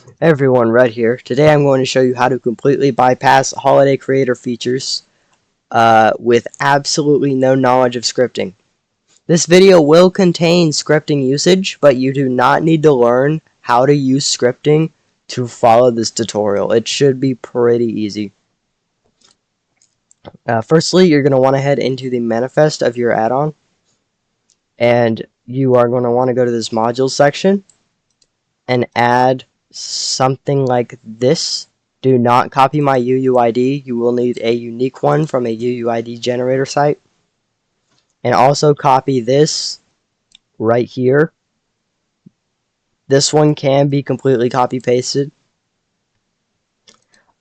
Hey everyone, Red here. Today I'm going to show you how to completely bypass holiday creator features with absolutely no knowledge of scripting. This video will contain scripting usage, but you do not need to learn how to use scripting to follow this tutorial. It should be pretty easy. Firstly, you're going to want to head into the manifest of your add-on, and you are going to want to go to this modules section and add something like this. Do not copy my UUID. You will need a unique one from a UUID generator site. And also copy this right here. This one can be completely copy pasted.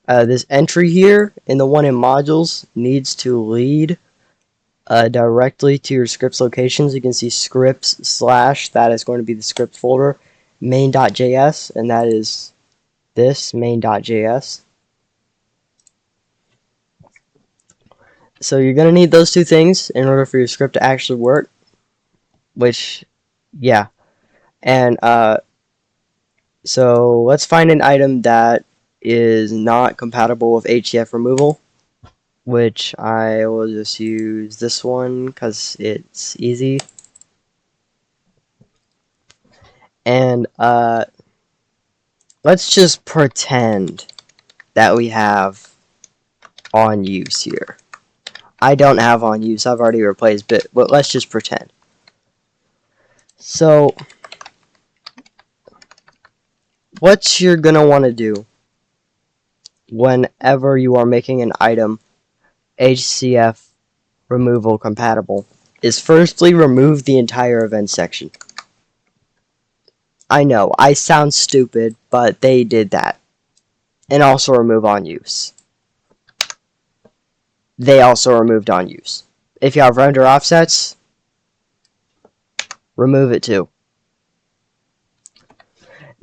This entry here in the one in modules needs to lead directly to your scripts locations. You can see scripts / that is going to be the script folder, main.js, and that is this main.js. So you're going to need those two things in order for your script to actually work, which, yeah. And so let's find an item that is not compatible with HDF removal, which I will just use this one because it's easy. And let's just pretend that we have on use here. I don't have on use, I've already replaced it, but let's just pretend. So what you're going to want to do whenever you are making an item HCF removal compatible is firstly remove the entire event section. I know, I sound stupid, but they did that. And also remove on use. They also removed on use. If you have render offsets, remove it too.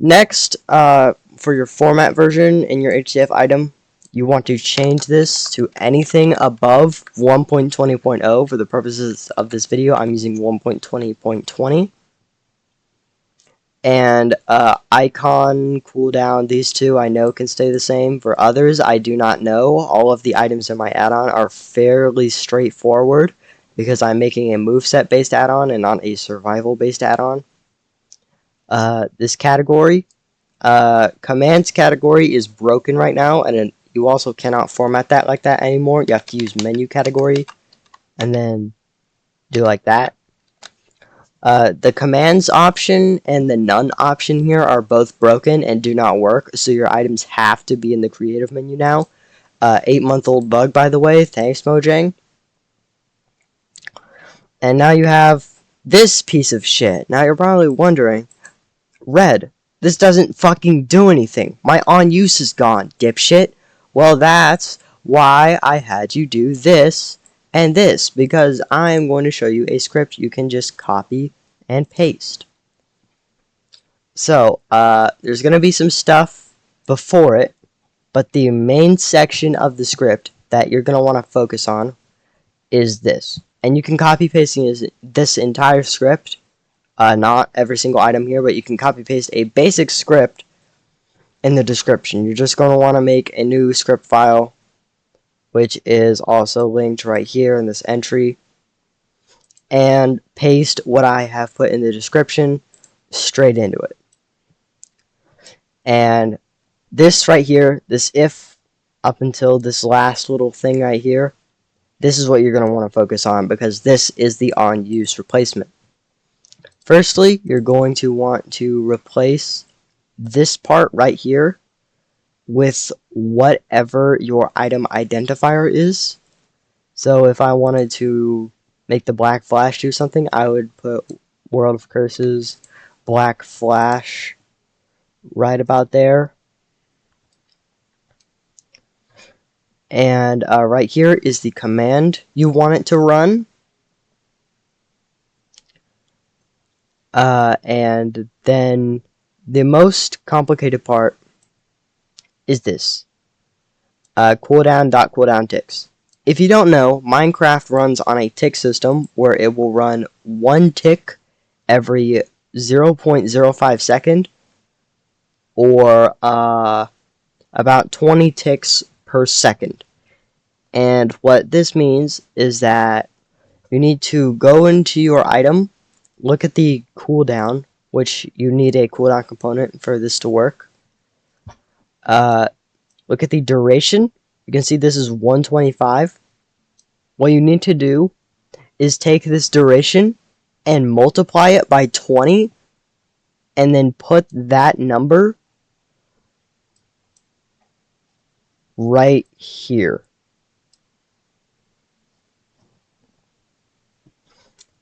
Next, for your format version in your HCF item, you want to change this to anything above 1.20.0. For the purposes of this video, I'm using 1.20.20. And icon cooldown, these two I know can stay the same. For others, I do not know. All of the items in my add-on are fairly straightforward because I'm making a moveset based add-on and not a survival based add-on. This category, commands category is broken right now, and you also cannot format that like that anymore. You have to use menu category and then do like that. The commands option and the none option here are both broken and do not work, so your items have to be in the creative menu now. 8-month-old bug, by the way. Thanks, Mojang. And now you have this piece of shit. Now you're probably wondering, Red, this doesn't fucking do anything. My on use is gone, dipshit. Well, that's why I had you do this and this, because I am going to show you a script you can just copy and paste. So, there's going to be some stuff before it, but the main section of the script that you're going to want to focus on is this. And you can copy paste this entire script, not every single item here, but you can copy paste a basic script in the description. You're just going to want to make a new script file, which is also linked right here in this entry, and paste what I have put in the description straight into it. And this right here, this if up until this last little thing right here, this is what you're going to want to focus on because this is the on use replacement. Firstly, you're going to want to replace this part right here with whatever your item identifier is. So if I wanted to make the black flash do something, I would put World of Curses black flash right about there. And right here is the command you want it to run. And then the most complicated part is this. Cooldown ticks. If you don't know, Minecraft runs on a tick system where it will run 1 tick every 0.05 second. or about 20 ticks per second. And what this means is that you need to go into your item, look at the cooldown, which you need a cooldown component for this to work. Look at the duration. You can see this is 125. What you need to do is take this duration and multiply it by 20 and then put that number right here.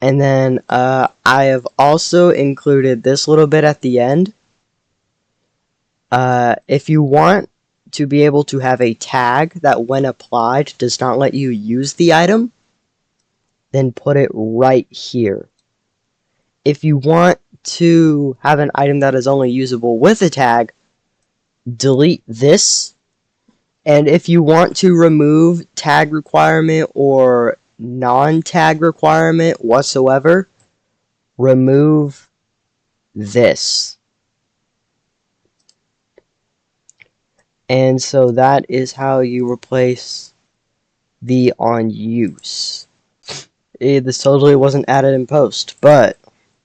And then I have also included this little bit at the end. If you want to be able to have a tag that when applied does not let you use the item, then put it right here. If you want to have an item that is only usable with a tag, delete this. And if you want to remove tag requirement or non-tag requirement whatsoever, remove this. And so that is how you replace the on use. This totally wasn't added in post, but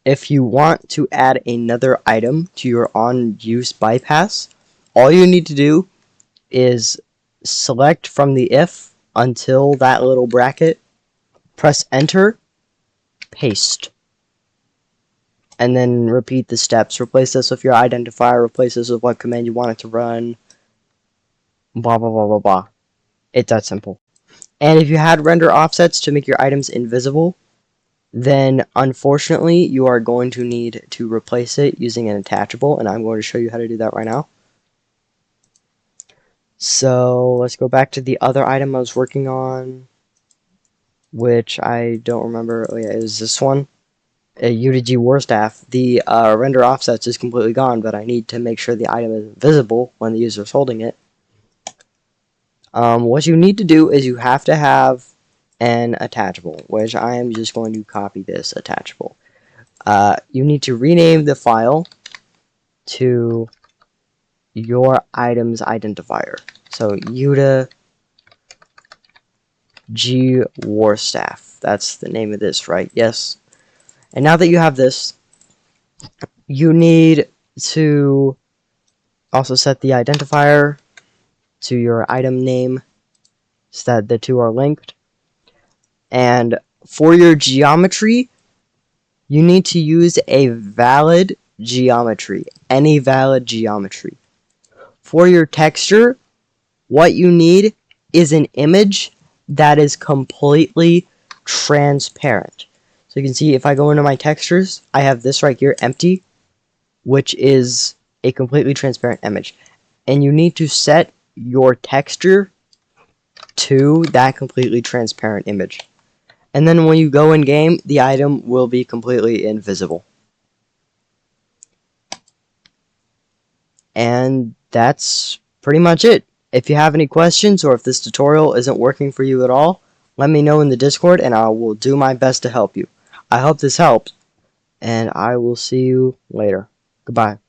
if you want to add another item to your on use bypass, all you need to do is select from the if until that little bracket, press enter, paste, and then repeat the steps. Replace this with your identifier, replace this with what command you want it to run, blah blah blah blah blah. It's that simple. And if you had render offsets to make your items invisible, then unfortunately you are going to need to replace it using an attachable, and I'm going to show you how to do that right now. So let's go back to the other item I was working on, which I don't remember. Oh yeah, it was this one, a UDG Warstaff. The render offsets is completely gone, but I need to make sure the item is visible when the user is holding it. What you need to do is you have to have an attachable, which I am just going to copy this attachable. You need to rename the file to your item's identifier. So UDG Warstaff. That's the name of this, right? Yes. And now that you have this, you need to also set the identifier to your item name so that the two are linked. And for your geometry, you need to use a valid geometry, any valid geometry. For your texture, what you need is an image that is completely transparent. So you can see if I go into my textures, I have this right here, empty, which is a completely transparent image. And you need to set your texture to that completely transparent image. And then when you go in game, the item will be completely invisible. And that's pretty much it. If you have any questions or if this tutorial isn't working for you at all, let me know in the Discord and I will do my best to help you. I hope this helped, and I will see you later. Goodbye.